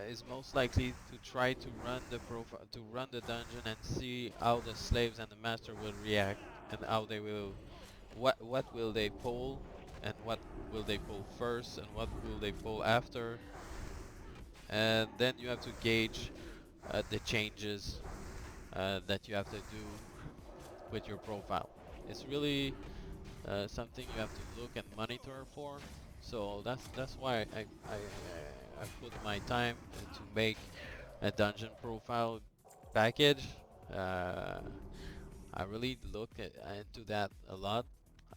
is most likely to try to run the dungeon and see how the slaves and the master will react and how they will what will they pull and what will they pull first and what will they pull after, and then you have to gauge the changes that you have to do with your profile. It's really something you have to look and monitor for. So that's why I put my time to make a dungeon profile package. I really look into that a lot.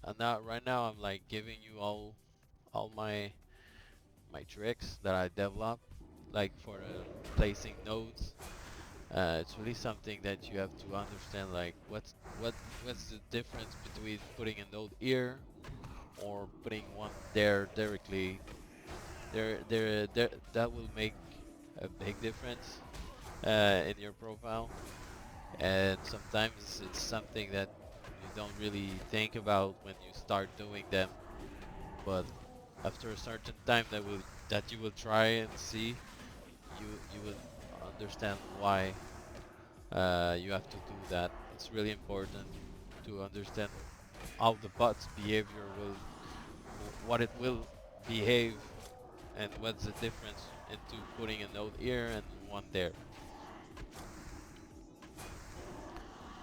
And now, right now, I'm like giving you all my tricks that I developed, like for placing nodes. It's really something that you have to understand, like what what's the difference between putting a node here or putting one there directly. There that will make a big difference in your profile, and sometimes it's something that you don't really think about when you start doing them, but after a certain time that you will try and see, you will understand why you have to do that. It's really important to understand how the bot's behavior will, what it will behave, and what's the difference into putting a node here and one there.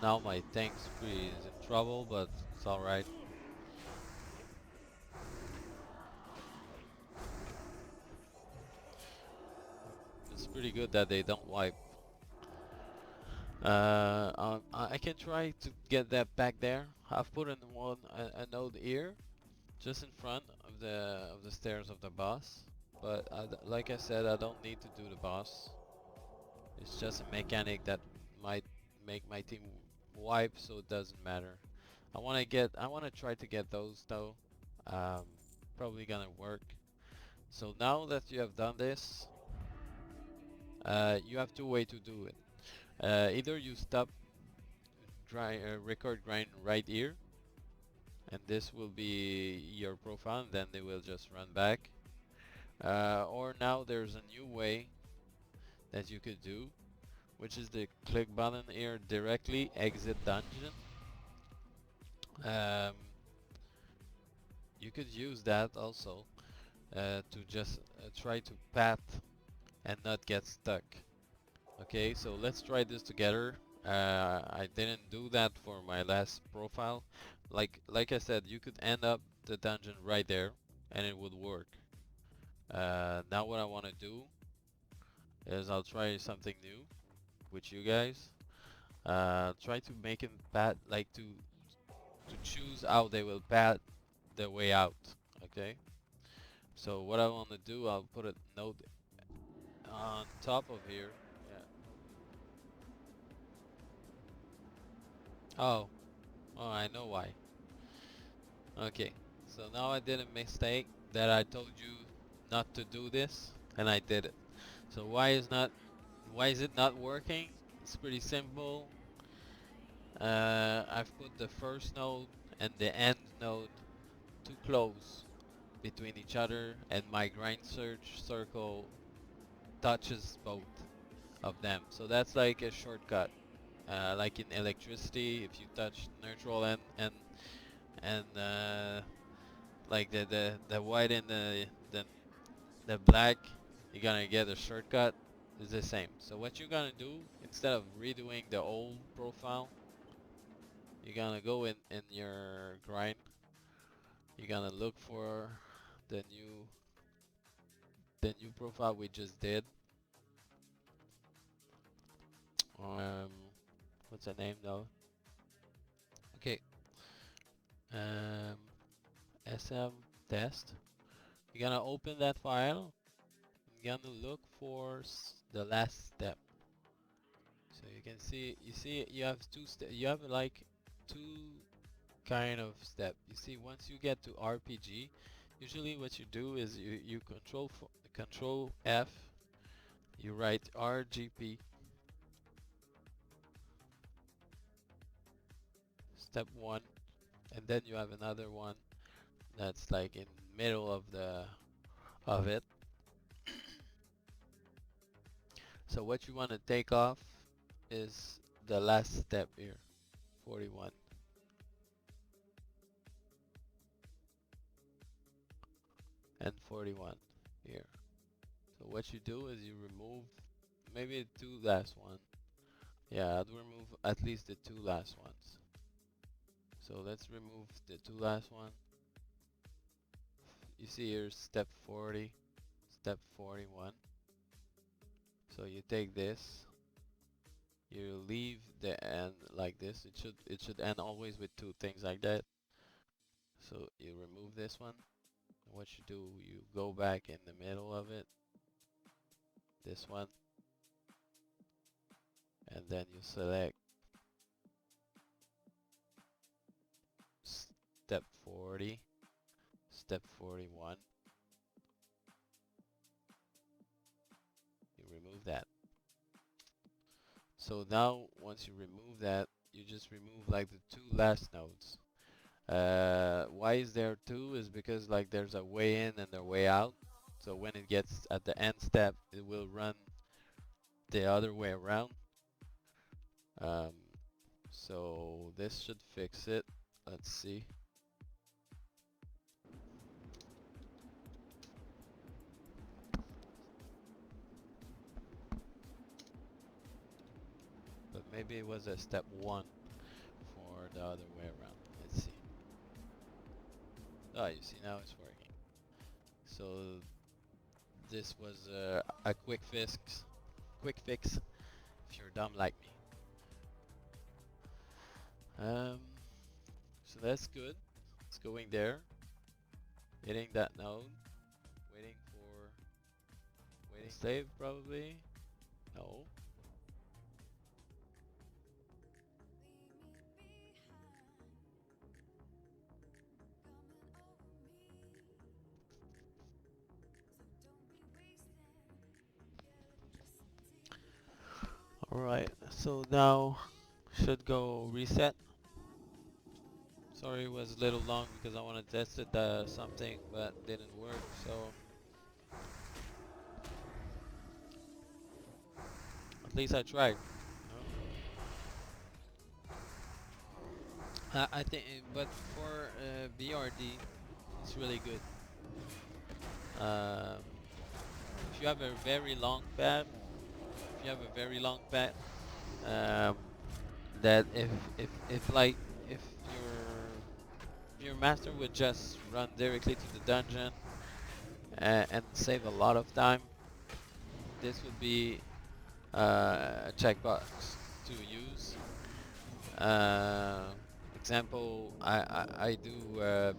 Now my tank spree is in trouble, but it's alright. It's pretty good that they don't wipe. I can try to get that back there. I've put in a node here, just in front of the stairs of the boss. But like I said, I don't need to do the boss. It's just a mechanic that might make my team wipe, so it doesn't matter. I wanna try to get those though. Um, Probably gonna work. So now that you have done this, you have two ways to do it. Either you stop record grind right here, and this will be your profile, and then they will just run back. Or now there's a new way that you could do, which is the click button here, directly exit dungeon. Um, you could use that also to just try to path and not get stuck. Okay, so let's try this together. I didn't do that for my last profile. Like I said, you could end up the dungeon right there and it would work. Now what I want to do is I'll try something new with you guys. Try to make it path, like to choose how they will path their way out. Okay. So what I want to do, I'll put a note on top of here. Yeah. Oh, oh, I know why. Okay. So now I did a mistake that I told you not to do this, and I did it. So why is it not working? It's pretty simple. I've put the first node and the end node too close between each other, and my grind search circle touches both of them. So that's like a shortcut. Like in electricity, if you touch neutral and like the white and the black, you're gonna get a shortcut. It's the same. So what you're gonna do, instead of redoing the old profile, you're gonna go in your grind. You're gonna look for the new profile we just did. Um, what's the name though? Okay. Um, SM test. You're gonna open that file. You're gonna look for the last step. So you can see, you have you have like two kind of step. You see, once you get to RPG, usually what you do is you control F, you write RGP, step 1, and then you have another one that's like in middle of it. So what you want to take off is the last step here, 41 and 41 here. So what you do is you remove maybe the two last one. Yeah, I'd remove at least the two last ones. So let's remove the two last one. You see here's step 40, step 41. So you take this, you leave the end like this. It should end always with two things like that. So you remove this one. What you do, you go back in the middle of it, this one, and then you select step 40, step 41. You remove that. So now once you remove that, you just remove like the two last nodes. Why is there two? Is because like there's a way in and a way out. So when it gets at the end step, it will run the other way around. Um, so this should fix it. Let's see. But maybe it was a step 1 for the other way around. Let's see. Oh, you see now it's working. So this was a quick fix. Quick fix if you're dumb like me. So that's good. It's going there. Hitting that node. Waiting for save probably. No. Alright, so now should go reset. Sorry it was a little long because I want to test it something but didn't work, so at least I tried. I think, but for BRD, it's really good. Um, if you have a very long path, um, that if like if your master would just run directly to the dungeon and save a lot of time, this would be a checkbox to use. Example, I do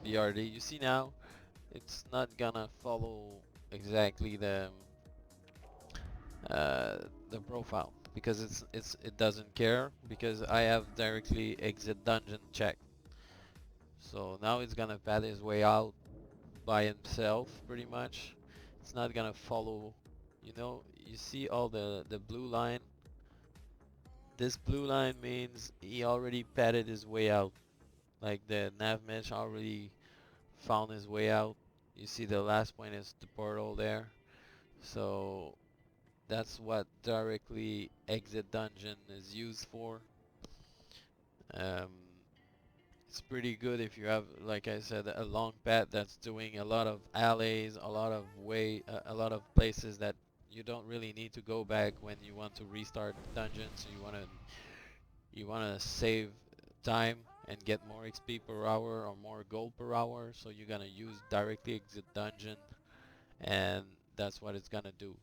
BRD. You see now, it's not gonna follow exactly the profile because it doesn't care because I have directly exit dungeon check. So now it's gonna pad his way out by himself pretty much. It's not gonna follow, you know, you see all the blue line. This blue line means he already padded his way out. Like the nav mesh already found his way out. You see the last point is the portal there. So that's what directly exit dungeon is used for. Um, it's pretty good if you have, like I said, a long path that's doing a lot of alleys, a lot of places that you don't really need to go back when you want to restart the dungeon. So you wanna save time and get more XP per hour or more gold per hour. So you're gonna use directly exit dungeon, and that's what it's gonna do.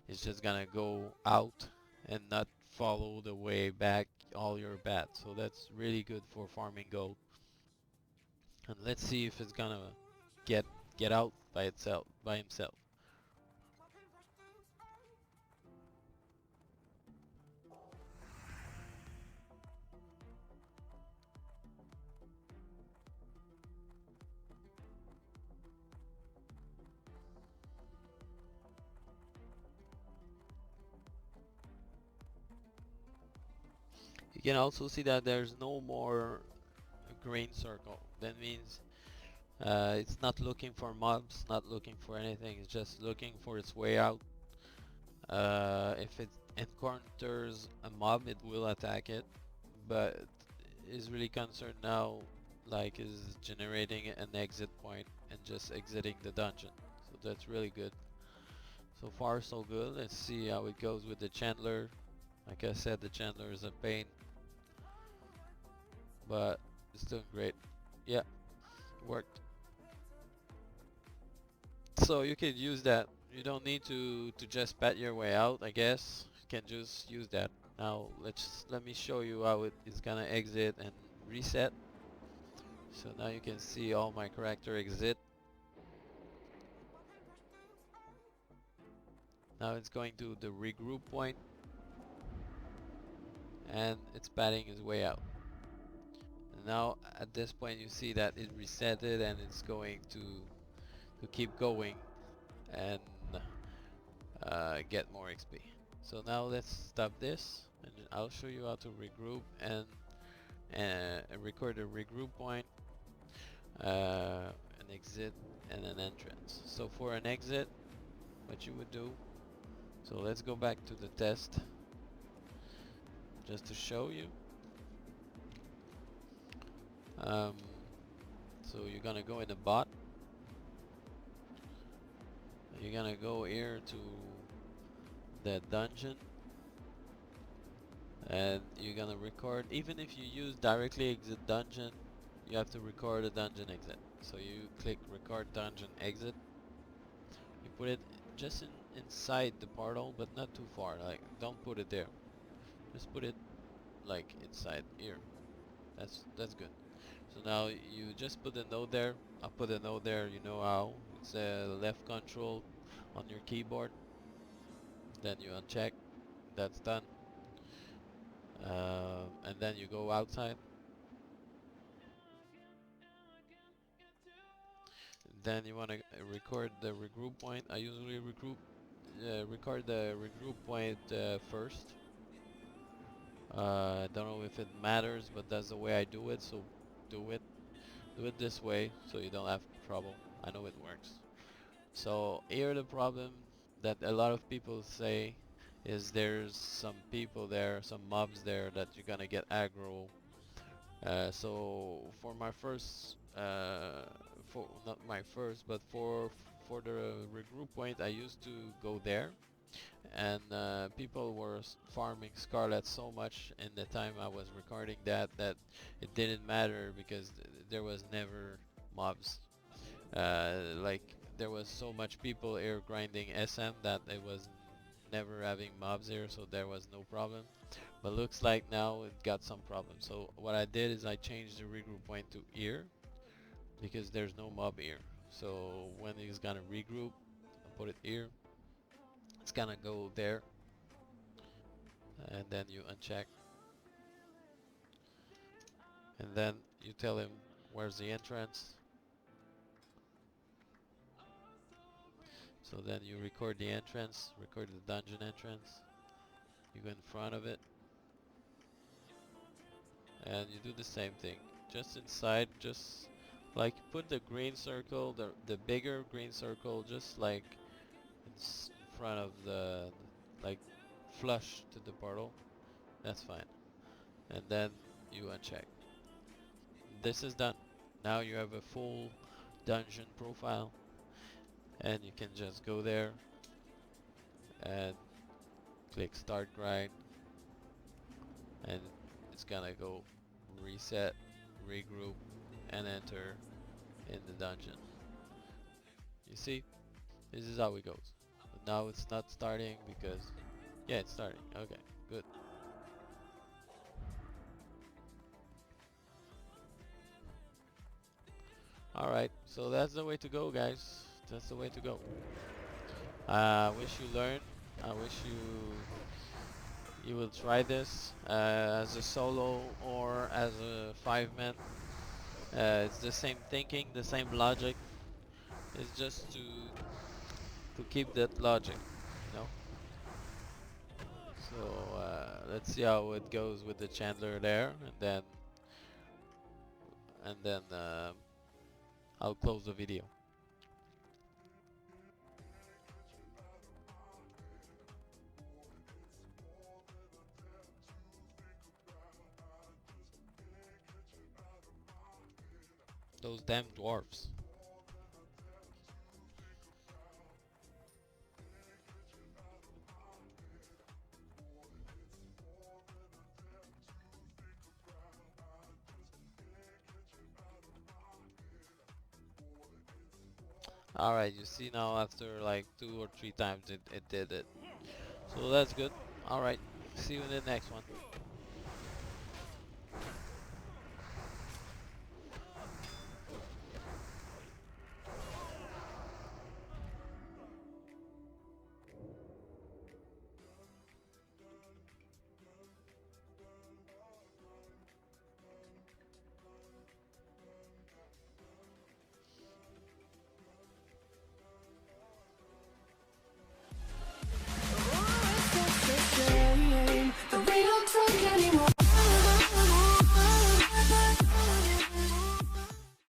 It's just gonna go out and not follow the way back all your bats. So that's really good for farming gold. And let's see if it's gonna get out by himself. You can also see that there's no more green circle. That means it's not looking for mobs, not looking for anything. It's just looking for its way out. If it encounters a mob, it will attack it, but is really concerned now, like is generating an exit point and just exiting the dungeon. So that's really good. So far so good. Let's see how it goes with the Chandler. Like I said, the Chandler is a pain, but it's doing great. Yeah, worked. So you can use that. You don't need to just pat your way out, I guess. You can just use that. Now let me show you how it is gonna exit and reset. So now you can see all my character exit. Now it's going to the regroup point and it's padding his way out. And now at this point you see that it resetted and it's going to keep going and get more XP. So now let's stop this and I'll show you how to regroup and record a regroup point, an exit and an entrance. So for an exit, what you would do, so let's go back to the test just to show you. So you're gonna go in the bot. You're gonna go here to the dungeon and you're gonna record. Even if you use directly exit dungeon, you have to record a dungeon exit. So you click record dungeon exit. You put it just inside the portal, but not too far. Like, don't put it there. Just put it like inside here. That's good. So now you just put a note there. I'll put a note there. You know how? It's left control on your keyboard. Then you uncheck. That's done. And then you go outside. Then you want to record the regroup point. I usually record the regroup point first. I don't know if it matters, but that's the way I do it. So do it this way, so you don't have trouble. I know it works. So here the problem that a lot of people say is there's some people there, some mobs there that you're gonna get aggro. So for my first, for not my first, but for the regroup point, I used to go there, and people were farming Scarlet so much in the time I was recording that it didn't matter because there was never mobs. Like there was so much people here grinding SM that it was never having mobs here, so there was no problem. But looks like now it got some problems. So what I did is I changed the regroup point to here because there's no mob here. So when he's gonna regroup, I put it here. It's gonna go there, and then you uncheck, and then you tell him where's the entrance. So then you record the entrance, record the dungeon entrance. You go in front of it, and you do the same thing. Just inside, just like put the green circle, the bigger green circle, just like in front of the, like flush to the portal. That's fine. And then you uncheck. This is done. Now you have a full dungeon profile, and you can just go there and click start grind, and it's gonna go reset, regroup, and enter in the dungeon. You see, this is how it goes. But now it's not starting because, yeah, it's starting. Okay, good. Alright, so that's the way to go, guys. That's the way to go. I wish you learned. I wish you will try this as a solo or as a 5-man. It's the same thinking, the same logic. It's just to keep that logic, you know. So let's see how it goes with the Chandler there, and then I'll close the video. Those damn dwarfs. Alright, you see now after like 2 or 3 times it did it. So that's good. Alright. See you in the next one.